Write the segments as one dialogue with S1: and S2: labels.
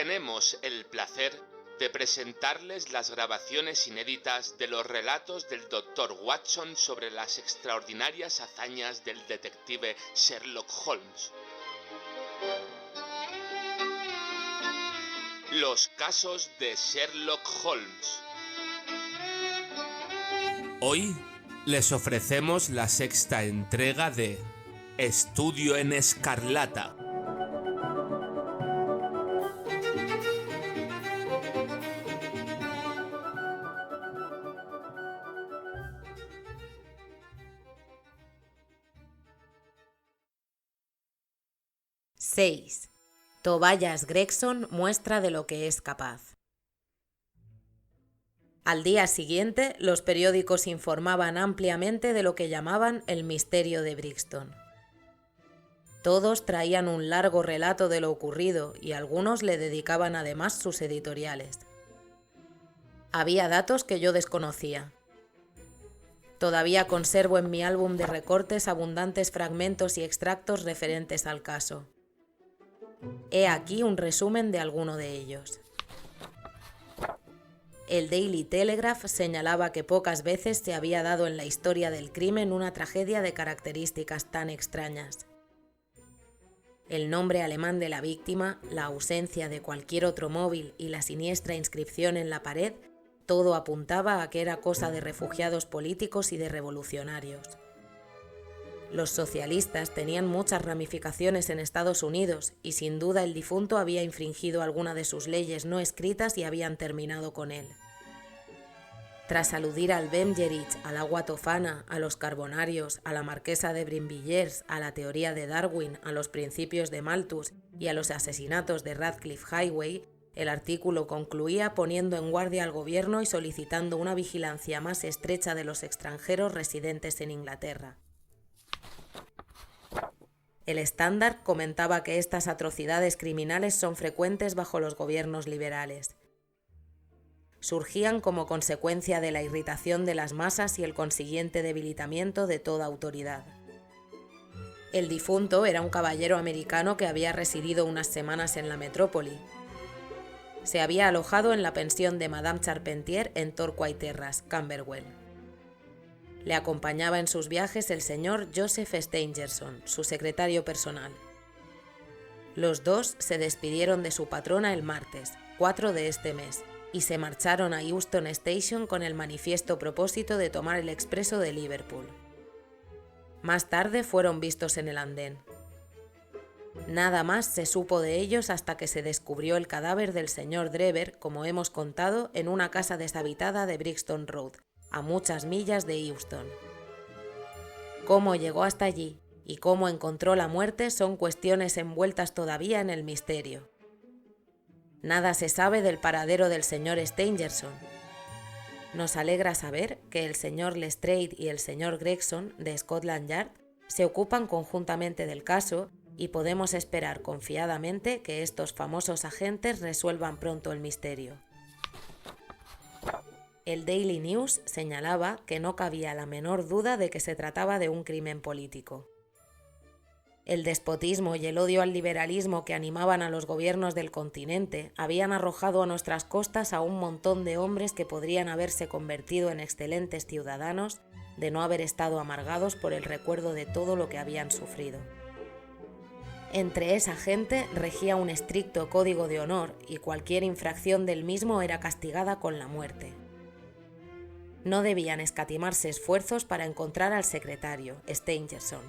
S1: tenemos el placer de presentarles las grabaciones inéditas de los relatos del Dr. Watson sobre las extraordinarias hazañas del detective Sherlock Holmes. Los casos de Sherlock Holmes. Hoy les ofrecemos la sexta entrega de Estudio en Escarlata.
S2: ¡6! Tobias Gregson muestra de lo que es capaz. Al día siguiente, los periódicos informaban ampliamente de lo que llamaban el misterio de Brixton. Todos traían un largo relato de lo ocurrido y algunos le dedicaban además sus editoriales. Había datos que yo desconocía. Todavía conservo en mi álbum de recortes abundantes fragmentos y extractos referentes al caso. He aquí un resumen de alguno de ellos. El Daily Telegraph señalaba que pocas veces se había dado en la historia del crimen una tragedia de características tan extrañas. El nombre alemán de la víctima, la ausencia de cualquier otro móvil y la siniestra inscripción en la pared, todo apuntaba a que era cosa de refugiados políticos y de revolucionarios. Los socialistas tenían muchas ramificaciones en Estados Unidos y sin duda el difunto había infringido alguna de sus leyes no escritas y habían terminado con él. Tras aludir al Bemgerich, al agua tofana, a los carbonarios, a la marquesa de Brinvilliers, a la teoría de Darwin, a los principios de Malthus y a los asesinatos de Radcliffe Highway, el artículo concluía poniendo en guardia al gobierno y solicitando una vigilancia más estrecha de los extranjeros residentes en Inglaterra. El Standard comentaba que estas atrocidades criminales son frecuentes bajo los gobiernos liberales. Surgían como consecuencia de la irritación de las masas y el consiguiente debilitamiento de toda autoridad. El difunto era un caballero americano que había residido unas semanas en la metrópoli. Se había alojado en la pensión de Madame Charpentier en Torquay Terrace, Camberwell. Le acompañaba en sus viajes el señor Joseph Stangerson, su secretario personal. Los dos se despidieron de su patrona el martes, 4 de este mes, y se marcharon a Euston Station con el manifiesto propósito de tomar el expreso de Liverpool. Más tarde fueron vistos en el andén. Nada más se supo de ellos hasta que se descubrió el cadáver del señor Drever, como hemos contado, en una casa deshabitada de Brixton Road, a muchas millas de Euston. Cómo llegó hasta allí y cómo encontró la muerte son cuestiones envueltas todavía en el misterio. Nada se sabe del paradero del señor Stangerson. Nos alegra saber que el señor Lestrade y el señor Gregson de Scotland Yard se ocupan conjuntamente del caso y podemos esperar confiadamente que estos famosos agentes resuelvan pronto el misterio. El Daily News señalaba que no cabía la menor duda de que se trataba de un crimen político. El despotismo y el odio al liberalismo que animaban a los gobiernos del continente habían arrojado a nuestras costas a un montón de hombres que podrían haberse convertido en excelentes ciudadanos de no haber estado amargados por el recuerdo de todo lo que habían sufrido. Entre esa gente regía un estricto código de honor y cualquier infracción del mismo era castigada con la muerte. No debían escatimarse esfuerzos para encontrar al secretario, Stangerson,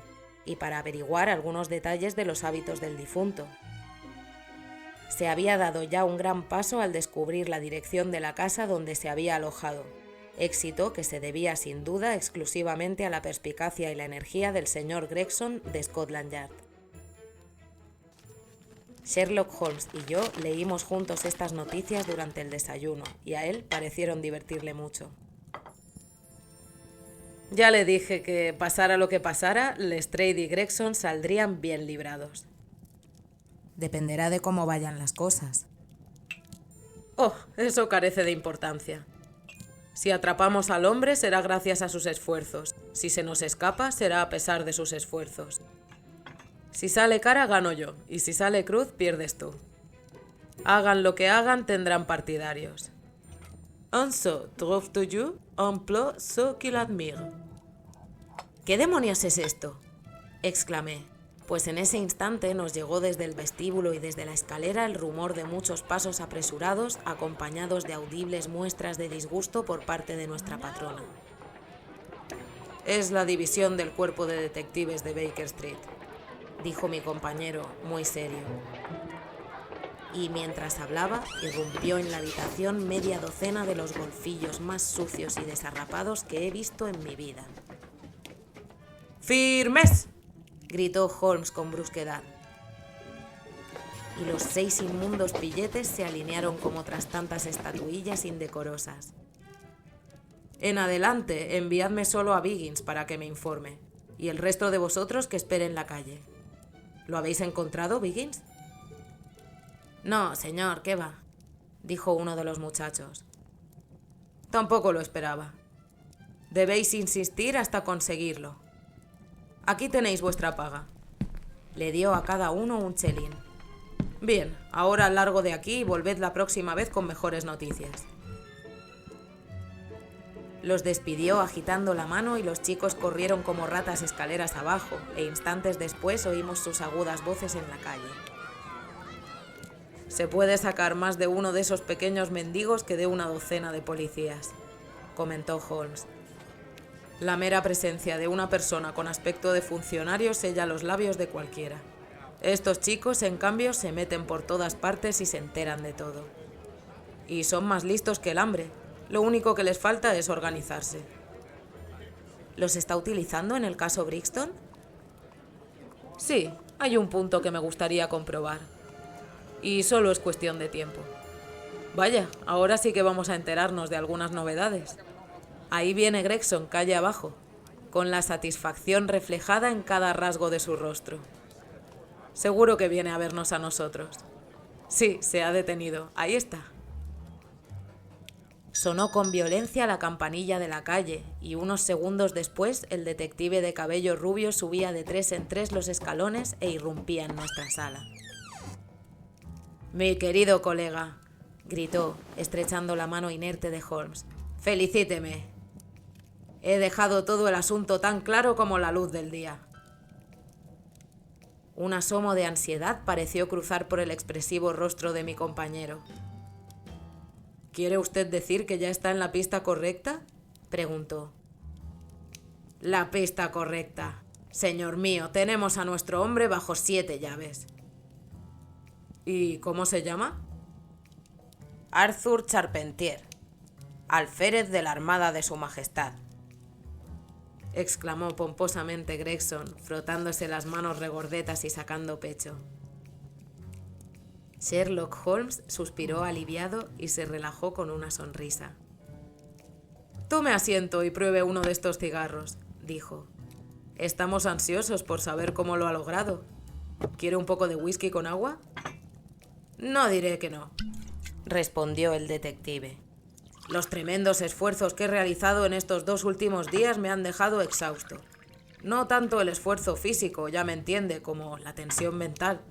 S2: y para averiguar algunos detalles de los hábitos del difunto. Se había dado ya un gran paso al descubrir la dirección de la casa donde se había alojado, éxito que se debía sin duda exclusivamente a la perspicacia y la energía del señor Gregson de Scotland Yard. Sherlock Holmes y yo leímos juntos estas noticias durante el desayuno y a él parecieron divertirle mucho. Ya le dije que, pasara lo que pasara, Lestrade y Gregson saldrían bien librados.
S3: Dependerá de cómo vayan las cosas.
S2: Oh, eso carece de importancia. Si atrapamos al hombre será gracias a sus esfuerzos. Si se nos escapa será a pesar de sus esfuerzos. Si sale cara gano yo, y si sale cruz pierdes tú. Hagan lo que hagan, tendrán partidarios. Anso, trouves-tu un plot ce qu'il admire? ¿Qué demonios es esto?, exclamé, pues en ese instante nos llegó desde el vestíbulo y desde la escalera el rumor de muchos pasos apresurados, acompañados de audibles muestras de disgusto por parte de nuestra patrona. Es la división del cuerpo de detectives de Baker Street, dijo mi compañero, muy serio. Y mientras hablaba, irrumpió en la habitación media docena de los golfillos más sucios y desarrapados que he visto en mi vida. ¡Firmes!, gritó Holmes con brusquedad. Y los 6 inmundos pilletes se alinearon como tras tantas estatuillas indecorosas. En adelante, enviadme solo a Biggins para que me informe, y el resto de vosotros que espere en la calle. ¿Lo habéis encontrado, Biggins? No, señor, ¿qué va?, dijo uno de los muchachos. Tampoco lo esperaba. Debéis insistir hasta conseguirlo. Aquí tenéis vuestra paga. Le dio a cada uno un chelín. Bien, ahora largo de aquí y volved la próxima vez con mejores noticias. Los despidió agitando la mano y los chicos corrieron como ratas escaleras abajo, e instantes después oímos sus agudas voces en la calle. Se puede sacar más de uno de esos pequeños mendigos que de una docena de policías, comentó Holmes. La mera presencia de una persona con aspecto de funcionario sella los labios de cualquiera. Estos chicos, en cambio, se meten por todas partes y se enteran de todo. Y son más listos que el hambre. Lo único que les falta es organizarse. ¿Los está utilizando en el caso Brixton? Sí, hay un punto que me gustaría comprobar. Y solo es cuestión de tiempo. Vaya, ahora sí que vamos a enterarnos de algunas novedades. Ahí viene Gregson, calle abajo, con la satisfacción reflejada en cada rasgo de su rostro. Seguro que viene a vernos a nosotros. Sí, se ha detenido. Ahí está. Sonó con violencia la campanilla de la calle y unos segundos después el detective de cabello rubio subía de 3 en 3 los escalones e irrumpía en nuestra sala. «Mi querido colega», gritó, estrechando la mano inerte de Holmes, «felicíteme. He dejado todo el asunto tan claro como la luz del día». Un asomo de ansiedad pareció cruzar por el expresivo rostro de mi compañero. «¿Quiere usted decir que ya está en la pista correcta?», preguntó. «La pista correcta. Señor mío, tenemos a nuestro hombre bajo 7 llaves». «¿Y cómo se llama?» «Arthur Charpentier, alférez de la Armada de Su Majestad», exclamó pomposamente Gregson, frotándose las manos regordetas y sacando pecho. Sherlock Holmes suspiró aliviado y se relajó con una sonrisa. «Tome asiento y pruebe uno de estos cigarros», dijo. «Estamos ansiosos por saber cómo lo ha logrado. ¿Quiere un poco de whisky con agua?» «No diré que no», respondió el detective. «Los tremendos esfuerzos que he realizado en estos 2 últimos días me han dejado exhausto. No tanto el esfuerzo físico, ya me entiende, como la tensión mental.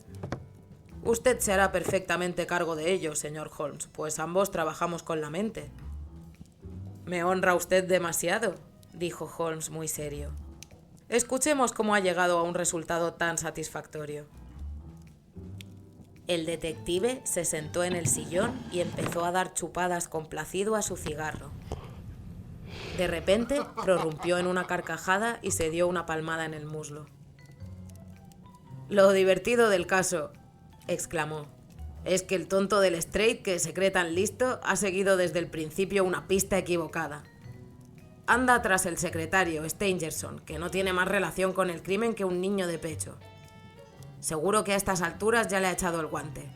S2: Usted se hará perfectamente cargo de ello, señor Holmes, pues ambos trabajamos con la mente». «Me honra usted demasiado», dijo Holmes muy serio. «Escuchemos cómo ha llegado a un resultado tan satisfactorio». El detective se sentó en el sillón y empezó a dar chupadas complacido a su cigarro. De repente, prorrumpió en una carcajada y se dio una palmada en el muslo. «Lo divertido del caso», exclamó, «es que el tonto del Straight, que se cree tan listo, ha seguido desde el principio una pista equivocada. Anda tras el secretario, Stangerson, que no tiene más relación con el crimen que un niño de pecho. Seguro que a estas alturas ya le ha echado el guante».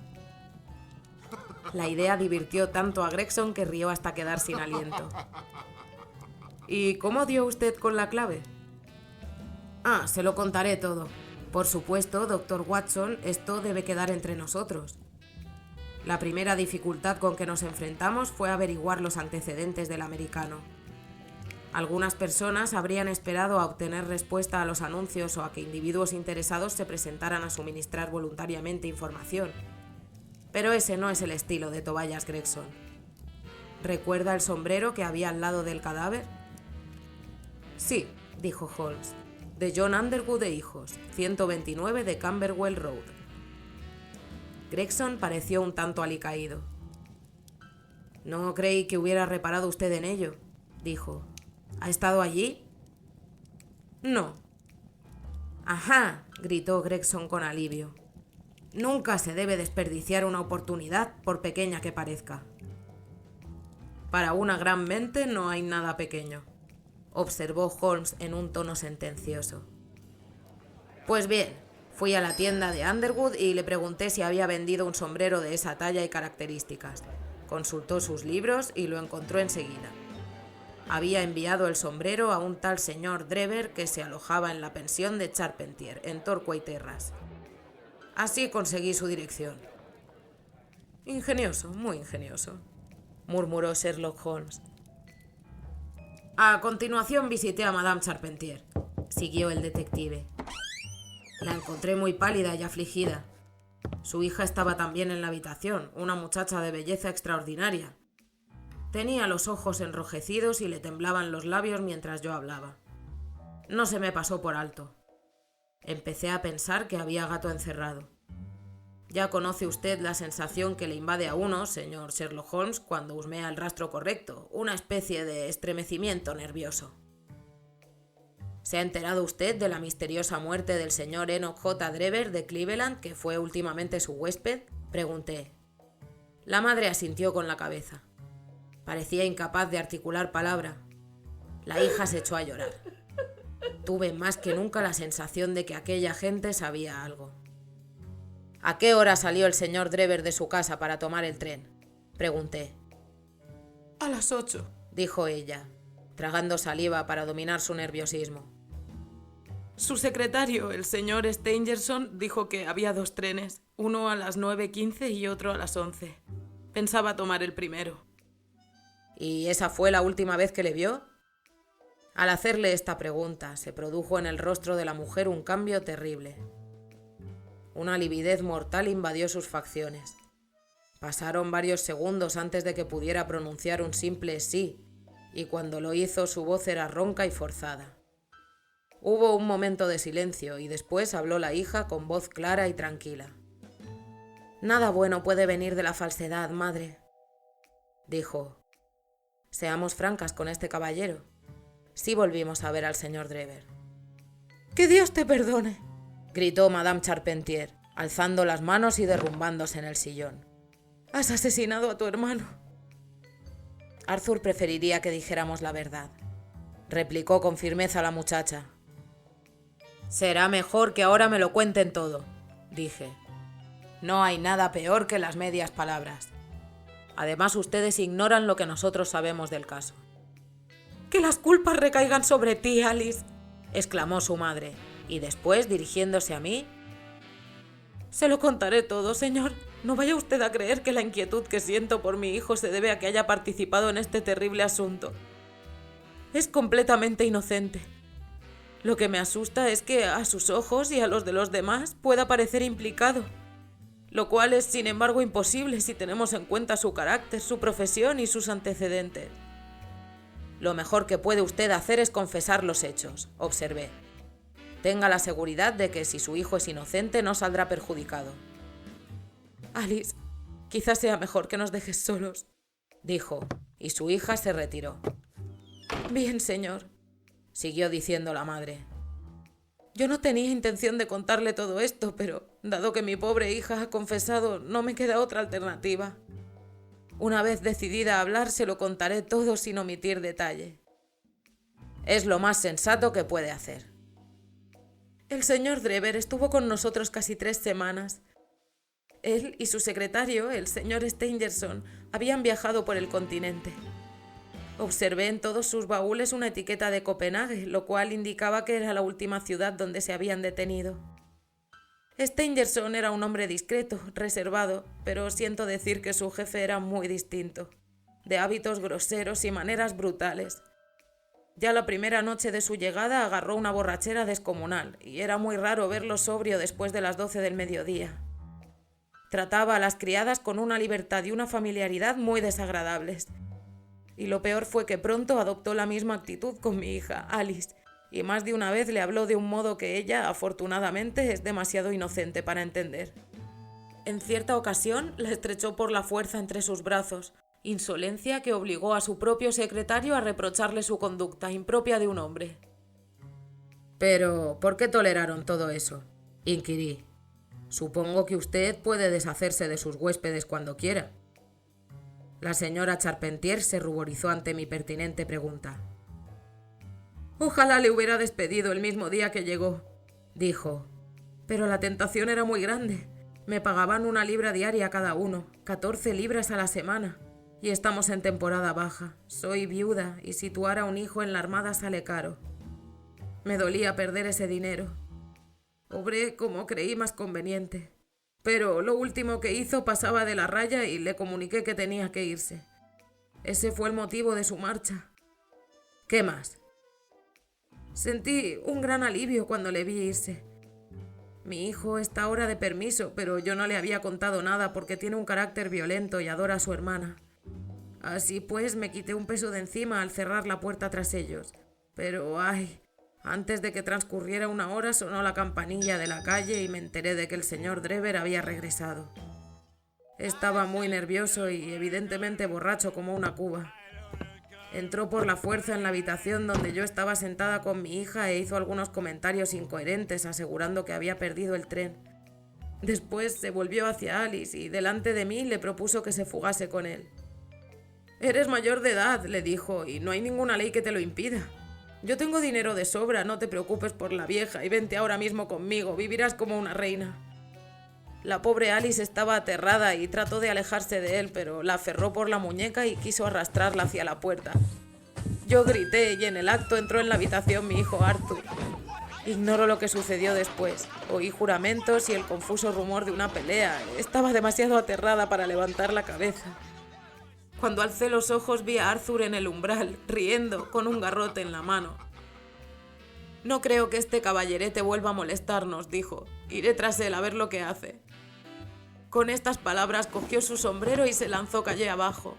S2: La idea divirtió tanto a Gregson que rió hasta quedar sin aliento. «¿Y cómo dio usted con la clave?» «Ah, se lo contaré todo. Por supuesto, doctor Watson, esto debe quedar entre nosotros. La primera dificultad con que nos enfrentamos fue averiguar los antecedentes del americano. Algunas personas habrían esperado a obtener respuesta a los anuncios o a que individuos interesados se presentaran a suministrar voluntariamente información. Pero ese no es el estilo de Tobias Gregson. ¿Recuerda el sombrero que había al lado del cadáver? Sí, dijo Holmes. De John Underwood e Hijos, 129 de Camberwell Road. Gregson pareció un tanto alicaído. No creí que hubiera reparado usted en ello, dijo. ¿Ha estado allí? No. Ajá, gritó Gregson con alivio. Nunca se debe desperdiciar una oportunidad, por pequeña que parezca. Para una gran mente no hay nada pequeño, observó Holmes en un tono sentencioso. Pues bien, fui a la tienda de Underwood y le pregunté si había vendido un sombrero de esa talla y características. Consultó sus libros y lo encontró enseguida. Había enviado el sombrero a un tal señor Drever que se alojaba en la pensión de Charpentier, en Torquay Terrace. Así conseguí su dirección. Ingenioso, muy ingenioso, murmuró Sherlock Holmes. A continuación visité a Madame Charpentier, siguió el detective. La encontré muy pálida y afligida. Su hija estaba también en la habitación, una muchacha de belleza extraordinaria. Tenía los ojos enrojecidos y le temblaban los labios mientras yo hablaba. No se me pasó por alto. Empecé a pensar que había gato encerrado. Ya conoce usted la sensación que le invade a uno, señor Sherlock Holmes, cuando husmea el rastro correcto, una especie de estremecimiento nervioso. ¿Se ha enterado usted de la misteriosa muerte del señor Enoch J. Drever de Cleveland, que fue últimamente su huésped?, pregunté. La madre asintió con la cabeza. Parecía incapaz de articular palabra. La hija se echó a llorar. Tuve más que nunca la sensación de que aquella gente sabía algo. ¿A qué hora salió el señor Drever de su casa para tomar el tren?, pregunté. A las 8, dijo ella, tragando saliva para dominar su nerviosismo. Su secretario, el señor Stangerson, dijo que había 2 trenes, uno a las 9:15 y otro a las 11. Pensaba tomar el primero. ¿Y esa fue la última vez que le vio? Al hacerle esta pregunta, se produjo en el rostro de la mujer un cambio terrible. Una lividez mortal invadió sus facciones. Pasaron varios segundos antes de que pudiera pronunciar un simple sí, y cuando lo hizo su voz era ronca y forzada. Hubo un momento de silencio y después habló la hija con voz clara y tranquila. Nada bueno puede venir de la falsedad, madre, dijo. Seamos francas con este caballero. Sí volvimos a ver al señor Drever. ¡Que Dios te perdone!, gritó Madame Charpentier, alzando las manos y derrumbándose en el sillón. Has asesinado a tu hermano. Arthur preferiría que dijéramos la verdad, replicó con firmeza la muchacha. Será mejor que ahora me lo cuenten todo, dije. No hay nada peor que las medias palabras. Además, ustedes ignoran lo que nosotros sabemos del caso. ¡Que las culpas recaigan sobre ti, Alice!, exclamó su madre, y después, dirigiéndose a mí, se lo contaré todo, señor. No vaya usted a creer que la inquietud que siento por mi hijo se debe a que haya participado en este terrible asunto. Es completamente inocente. Lo que me asusta es que a sus ojos y a los de los demás pueda parecer implicado, lo cual es sin embargo imposible si tenemos en cuenta su carácter, su profesión y sus antecedentes. Lo mejor que puede usted hacer es confesar los hechos, observé. Tenga la seguridad de que si su hijo es inocente no saldrá perjudicado. Alice, quizás sea mejor que nos dejes solos, dijo, y su hija se retiró. Bien, señor, siguió diciendo la madre. Yo no tenía intención de contarle todo esto, pero dado que mi pobre hija ha confesado, no me queda otra alternativa. Una vez decidida a hablar, se lo contaré todo sin omitir detalle. Es lo más sensato que puede hacer. El señor Drever estuvo con nosotros casi 3 semanas. Él y su secretario, el señor Stangerson, habían viajado por el continente. Observé en todos sus baúles una etiqueta de Copenhague, lo cual indicaba que era la última ciudad donde se habían detenido. Stangerson era un hombre discreto, reservado, pero siento decir que su jefe era muy distinto, de hábitos groseros y maneras brutales. Ya la primera noche de su llegada agarró una borrachera descomunal, y era muy raro verlo sobrio después de las 12 del mediodía. Trataba a las criadas con una libertad y una familiaridad muy desagradables. Y lo peor fue que pronto adoptó la misma actitud con mi hija, Alice, y más de una vez le habló de un modo que ella, afortunadamente, es demasiado inocente para entender. En cierta ocasión la estrechó por la fuerza entre sus brazos, insolencia que obligó a su propio secretario a reprocharle su conducta impropia de un hombre.
S3: «Pero, ¿por qué toleraron todo eso?», inquirí. «Supongo que usted puede deshacerse de sus huéspedes cuando quiera». La señora Charpentier se ruborizó ante mi pertinente pregunta.
S2: «Ojalá le hubiera despedido el mismo día que llegó», dijo. «Pero la tentación era muy grande. Me pagaban 1 libra diaria cada uno, 14 libras a la semana. Y estamos en temporada baja. Soy viuda y situar a un hijo en la armada sale caro. Me dolía perder ese dinero. Obré como creí más conveniente. Pero lo último que hizo pasaba de la raya y le comuniqué que tenía que irse. Ese fue el motivo de su marcha».
S3: «¿Qué más?».
S2: «Sentí un gran alivio cuando le vi irse. Mi hijo está ahora de permiso, pero yo no le había contado nada porque tiene un carácter violento y adora a su hermana. Así pues, me quité un peso de encima al cerrar la puerta tras ellos. Pero, ¡ay! Antes de que transcurriera 1 hora sonó la campanilla de la calle y me enteré de que el señor Drever había regresado. Estaba muy nervioso y evidentemente borracho como una cuba. Entró por la fuerza en la habitación donde yo estaba sentada con mi hija e hizo algunos comentarios incoherentes asegurando que había perdido el tren. Después se volvió hacia Alice y delante de mí le propuso que se fugase con él. «Eres mayor de edad», le dijo, «y no hay ninguna ley que te lo impida. Yo tengo dinero de sobra, no te preocupes por la vieja y vente ahora mismo conmigo, vivirás como una reina». La pobre Alice estaba aterrada y trató de alejarse de él, pero la aferró por la muñeca y quiso arrastrarla hacia la puerta. Yo grité y en el acto entró en la habitación mi hijo Arthur. Ignoro lo que sucedió después. Oí juramentos y el confuso rumor de una pelea. Estaba demasiado aterrada para levantar la cabeza. Cuando alcé los ojos vi a Arthur en el umbral, riendo, con un garrote en la mano. «No creo que este caballerete vuelva a molestarnos», dijo. «Iré tras él a ver lo que hace». Con estas palabras cogió su sombrero y se lanzó calle abajo.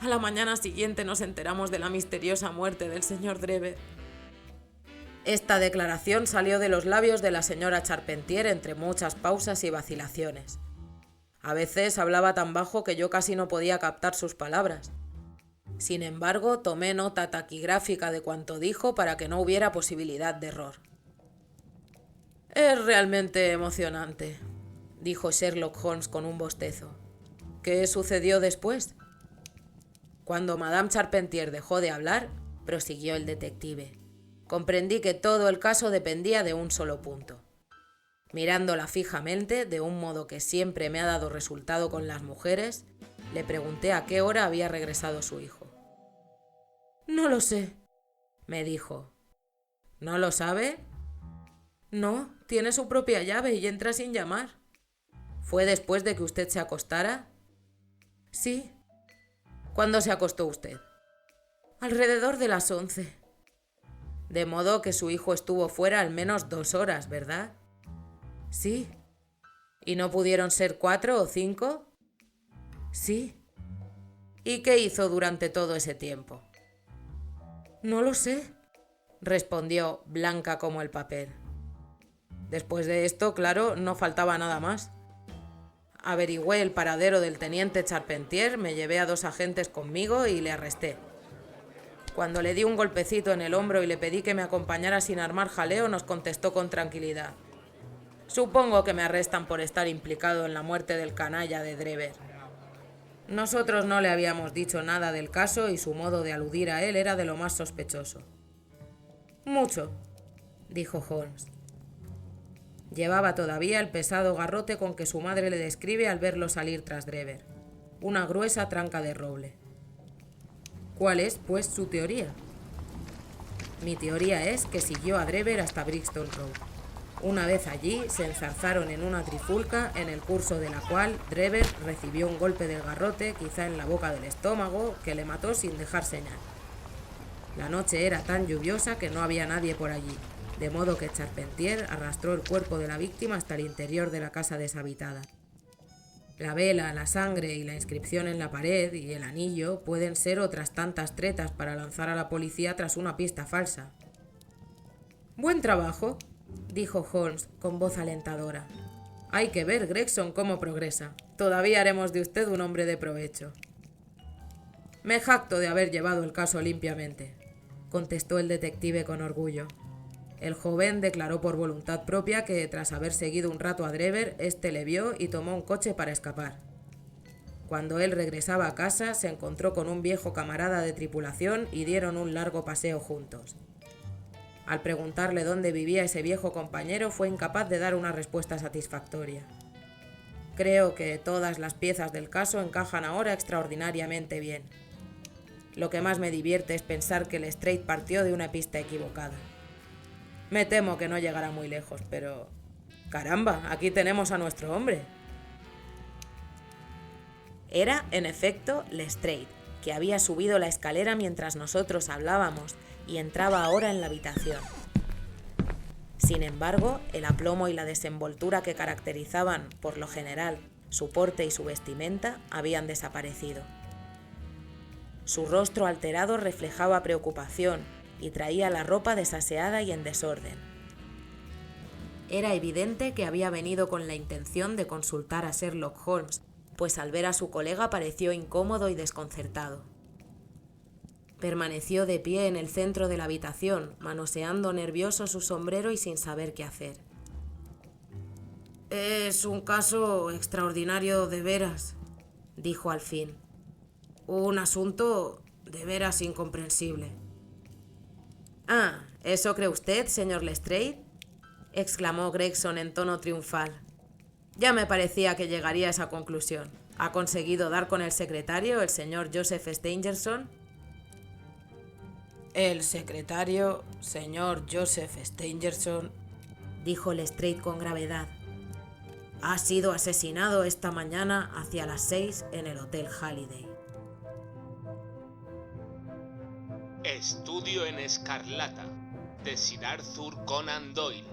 S2: A la mañana siguiente nos enteramos de la misteriosa muerte del señor Drever.
S3: Esta declaración salió de los labios de la señora Charpentier entre muchas pausas y vacilaciones. A veces hablaba tan bajo que yo casi no podía captar sus palabras. Sin embargo, tomé nota taquigráfica de cuanto dijo para que no hubiera posibilidad de error.
S2: «Es realmente emocionante», dijo Sherlock Holmes con un bostezo. «¿Qué sucedió después?».
S3: «Cuando Madame Charpentier dejó de hablar», prosiguió el detective, «comprendí que todo el caso dependía de un solo punto. Mirándola fijamente, de un modo que siempre me ha dado resultado con las mujeres, le pregunté a qué hora había regresado su hijo.
S2: «No lo sé»,
S3: me dijo. «¿No lo sabe?».
S2: «No, tiene su propia llave y entra sin llamar».
S3: «¿Fue después de que usted se acostara?».
S2: «Sí».
S3: «¿Cuándo se acostó usted?».
S2: «Alrededor de las 11».
S3: «De modo que su hijo estuvo fuera al menos 2 horas, ¿verdad?».
S2: «Sí».
S3: ¿Y no pudieron ser 4 o 5?
S2: «Sí».
S3: ¿Y qué hizo durante todo ese tiempo?».
S2: «No lo sé»,
S3: respondió, blanca como el papel. Después de esto, claro, no faltaba nada más. Averigüé el paradero del teniente Charpentier, me llevé a 2 agentes conmigo y le arresté. Cuando le di un golpecito en el hombro y le pedí que me acompañara sin armar jaleo, nos contestó con tranquilidad: «Supongo que me arrestan por estar implicado en la muerte del canalla de Drever». Nosotros no le habíamos dicho nada del caso y su modo de aludir a él era de lo más sospechoso. «Mucho», dijo Holmes. Llevaba todavía el pesado garrote con que su madre le describe al verlo salir tras Drever, una gruesa tranca de roble. ¿Cuál es, pues, su teoría? Mi teoría es que siguió a Drever hasta Brixton Road. Una vez allí, se enzarzaron en una trifulca en el curso de la cual Drever recibió un golpe del garrote, quizá en la boca del estómago, que le mató sin dejar señal. La noche era tan lluviosa que no había nadie por allí, de modo que Charpentier arrastró el cuerpo de la víctima hasta el interior de la casa deshabitada. La vela, la sangre y la inscripción en la pared y el anillo pueden ser otras tantas tretas para lanzar a la policía tras una pista falsa. «Buen trabajo», dijo Holmes con voz alentadora. «Hay que ver, Gregson, cómo progresa. Todavía haremos de usted un hombre de provecho». «Me jacto de haber llevado el caso limpiamente», contestó el detective con orgullo. El joven declaró por voluntad propia que, tras haber seguido un rato a Drever, éste le vio y tomó un coche para escapar. Cuando él regresaba a casa, se encontró con un viejo camarada de tripulación y dieron un largo paseo juntos. Al preguntarle dónde vivía ese viejo compañero, fue incapaz de dar una respuesta satisfactoria. Creo que todas las piezas del caso encajan ahora extraordinariamente bien. Lo que más me divierte es pensar que Lestrade partió de una pista equivocada. Me temo que no llegará muy lejos, pero... ¡caramba! Aquí tenemos a nuestro hombre.
S2: Era, en efecto, Lestrade, que había subido la escalera mientras nosotros hablábamos y entraba ahora en la habitación. Sin embargo, el aplomo y la desenvoltura que caracterizaban, por lo general, su porte y su vestimenta habían desaparecido. Su rostro alterado reflejaba preocupación y traía la ropa desaseada y en desorden. Era evidente que había venido con la intención de consultar a Sherlock Holmes, pues al ver a su colega pareció incómodo y desconcertado. Permaneció de pie en el centro de la habitación, manoseando nervioso su sombrero y sin saber qué hacer.
S3: «Es un caso extraordinario de veras», dijo al fin. «Un asunto de veras incomprensible».
S2: «Ah, ¿eso cree usted, señor Lestrade?», exclamó Gregson en tono triunfal. «Ya me parecía que llegaría a esa conclusión. ¿Ha conseguido dar con el secretario, el señor Joseph Stangerson?»
S3: «El secretario, señor Joseph Stangerson»,
S2: dijo Lestrade con gravedad, «ha sido asesinado esta mañana hacia las 6 en el Hotel Halliday».
S1: Estudio en Escarlata, de Sir Arthur Conan Doyle.